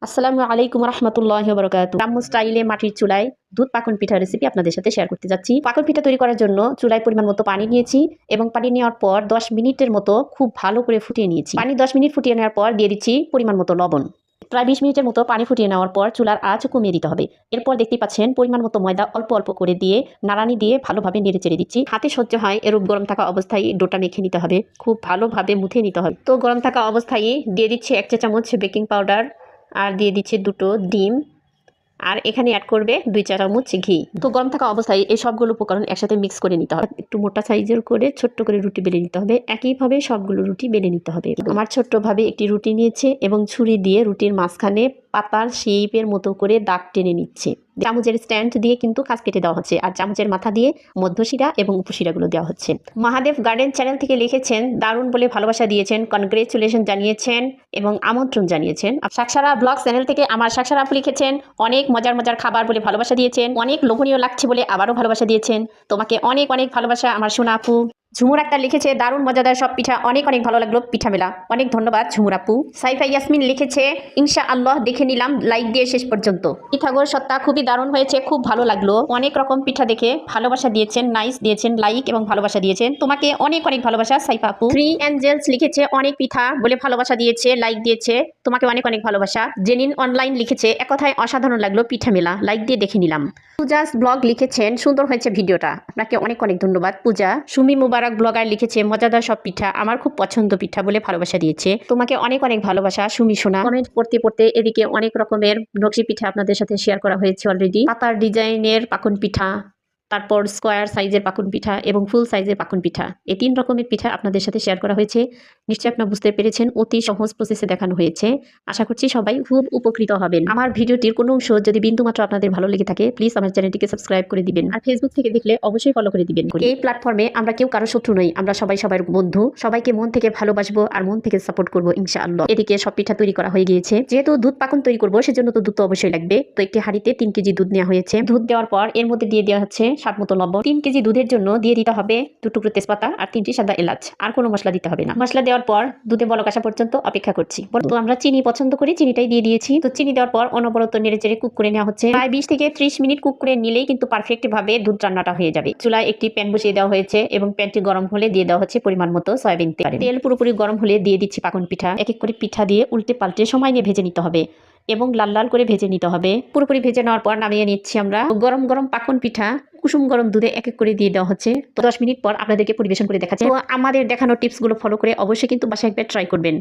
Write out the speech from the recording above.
আসসালামু আলাইকুম রহমতুল্লাহি ওয়া বারাকাতুহু। গ্রাম্য স্টাইলে মাটির চুলায় দুধ পাকন পিঠা রেসিপি আপনাদের সাথে শেয়ার করতে যাচ্ছি। পাকন পিঠা তৈরি করার জন্য চুলায় পরিমাণ মতো পানি নিয়েছি এবং পানি নেওয়ার পর 10 মিনিটের মতো খুব ভালো করে ফুটিয়ে নিয়েছি। পানি 10 মিনিট ফুটিয়ে নেওয়ার পর দিয়ে দিচ্ছি পরিমাণ মতো লবণ। প্রায় 20 মিনিটের মতো পানি ফুটিয়ে নেওয়ার পর চুলার আঁচ কমিয়ে দিতে হবে। এরপর দেখতে পাচ্ছেন পরিমাণ মতো ময়দা অল্প অল্প করে দিয়ে নাড়ানি দিয়ে ভালোভাবে নেড়ে চেড়ে দিচ্ছি। হাতে সহ্য হয় এরূপ গরম থাকা অবস্থায় ডোটা মেখে নিতে হবে, খুব ভালোভাবে মুথে নিতে হবে। তো গরম থাকা অবস্থায় দিয়ে দিচ্ছি 1 চা চামচ বেকিং পাউডার, আর দিয়ে দিচ্ছি 2টো ডিম, আর এখানে অ্যাড করবে 2 চা চামচ ঘি। তো গরম থাকা অবস্থায় এই সবগুলো উপকরণ একসাথে মিক্স করে নিতে হবে। একটু মোটা সাইজের করে ছোট্ট করে রুটি বেলে নিতে হবে। একইভাবে সবগুলো রুটি বেলে নিতে হবে। আমার ছোট্টভাবে একটি রুটি নিয়েছে এবং ছুরি দিয়ে রুটির মাঝখানে পাতার শেপের মতো করে দাগ টেনে নিচ্ছে। চামচের স্ট্যান্ড দিয়ে কিন্তু কাজ কেটে দেওয়া হচ্ছে, আর চামচের মাথা দিয়ে মধ্যশিরা এবং উপশিরাগুলো দেওয়া হচ্ছে। মহাদেব গার্ডেন চ্যানেল থেকে লিখেছেন, দারুণ বলে ভালোবাসা দিয়েছেন, কনগ্রেচুলেশন জানিয়েছেন এবং আমন্ত্রণ জানিয়েছেন। সাকসারা ব্লগ চ্যানেল থেকে আমার সাকসারা আপু লিখেছেন, অনেক মজার মজার খাবার বলে ভালোবাসা দিয়েছেন, অনেক লোভনীয় লাগছে বলে আবারও ভালোবাসা দিয়েছেন। তোমাকে অনেক অনেক ভালোবাসা আমার সোনা আপু। ঝুমুর আক্তার লিখেছে, দারুণ মজাদার সব পিঠা, অনেক অনেক ভালো লাগলো পিঠা মেলা। অনেক ধন্যবাদ ঝুমুর আপু। সাইফা ইয়াসমিন লিখেছে, ইনশাআল্লাহ দেখে নিলাম লাইক দিয়ে শেষ পর্যন্ত। পিঠাগুলোর সত্তা খুবই দারুণ হয়েছে, খুব ভালো লাগলো। অনেক রকম পিঠা দেখে ভালোবাসা দিয়েছেন, নাইস দিয়েছেন, লাইক এবং ভালোবাসা দিয়েছেন। তোমাকে অনেক অনেক ভালোবাসা সাইফা আপু। থ্রি অ্যাঞ্জেলস লিখেছে, অনেক পিঠা বলে ভালোবাসা দিয়েছে, লাইক দিয়েছে, তোমাকে অনেক অনেক ভালোবাসা। জেনিন অনলাইন লিখেছে, এক কথায় অসাধারণ লাগলো পিঠা মেলা, লাইক দিয়ে দেখে নিলাম। পূজাস ব্লগ লিখেছেন, সুন্দর হয়েছে ভিডিওটা, আপনাকে অনেক অনেক ধন্যবাদ পূজা। সুমি মুবারক ব্লগার লিখেছে, মজাদার সব পিঠা, আমার খুব পছন্দ পিঠা বলে ভালোবাসা দিয়েছে, তোমাকে অনেক অনেক ভালোবাসা সুমি সোনা। কমেন্ট পড়তে পড়তে এদিকে অনেক রকমের নকশি পিঠা আপনাদের সাথে শেয়ার করা হয়েছে অলরেডি। পাতার ডিজাইনের পাকন পিঠা, তারপর স্কোয়ার সাইজের পাকন পিঠা এবং ফুল সাইজের পাকন পিঠা, এই 3 রকমের পিঠা আপনাদের সাথে শেয়ার করা হয়েছে। নিশ্চয়ই আপনারা বুঝতে পেরেছেন, অতি সহজ প্রসেসে দেখানো হয়েছে। আশা করছি সবাই খুব উপকৃত হবেন। আমার ভিডিওটির কোনো অংশ যদি বিন্দুমাত্র আপনাদের ভালো লেগে থাকে, প্লিজ আমার চ্যানেলটিকে সাবস্ক্রাইব করে দিবেন, আর ফেসবুক থেকে দেখলে অবশ্যই ফলো করে দিবেন। এই প্ল্যাটফর্মে আমরা কেউ কারো শত্রু নই, আমরা সবাই সবার বন্ধু। সবাইকে মন থেকে ভালোবাসবো আর মন থেকে সাপোর্ট করবো ইনশাআল্লাহ। এদিকে সব পিঠা তৈরি করা হয়ে গিয়েছে। যেহেতু দুধ পাকন তৈরি করবো, সেজন্য তো দুধ তো অবশ্যই লাগবে। তো একটি হাঁড়িতে 3 কেজি দুধ নেওয়া হয়েছে। দুধ দেওয়ার পর এর মধ্যে দিয়ে দেওয়া হচ্ছে স্বাদ মতো লবণ। 3 কেজি দুধের জন্য দিয়ে দিতে হবে 2 টুকরো তেজপাতা আর 3টি সাদা এলাচ, আর কোনো মশলা দিতে হবে না। মশলা দেওয়ার পর দুধে বলক আসা পর্যন্ত অপেক্ষা করছি। তো আমরা চিনি পছন্দ করি, চিনিটাই দিয়ে দিয়েছি। তো চিনি দেওয়ার পর অনবরত নেড়ে চেড়ে কুক করে নেওয়া হচ্ছে। প্রায় 20 থেকে 30 মিনিট কুক করে নিলেই কিন্তু পারফেক্ট ভাবে দুধ রান্নাটা হয়ে যাবে। চুলায় একটি প্যান বসিয়ে দেওয়া হয়েছে এবং প্যানটি গরম হলে দিয়ে দেওয়া হচ্ছে পরিমাণ মতো সয়াবিন তেল। তেল পুরোপুরি গরম হলে দিয়ে দিচ্ছি পাকন পিঠা। এক এক করে পিঠা দিয়ে উল্টে পাল্টে সময় নিয়ে ভেজে নিতে হবে এবং লাল লাল করে ভেজে নিতে হবে। পুরোপুরি ভেজে নেওয়ার পর নামিয়ে নিচ্ছি আমরা। গরম গরম পাকন পিঠা কুসুম গরম দুধে এক এক করে দিয়ে দেওয়া হচ্ছে। তো 10 মিনিট পর আপনাদেরকে পরিবেশন করে দেখাচ্ছে। তো আমাদের দেখানো টিপসগুলো ফলো করে অবশ্যই কিন্তু বাসায় একবার ট্রাই করবেন।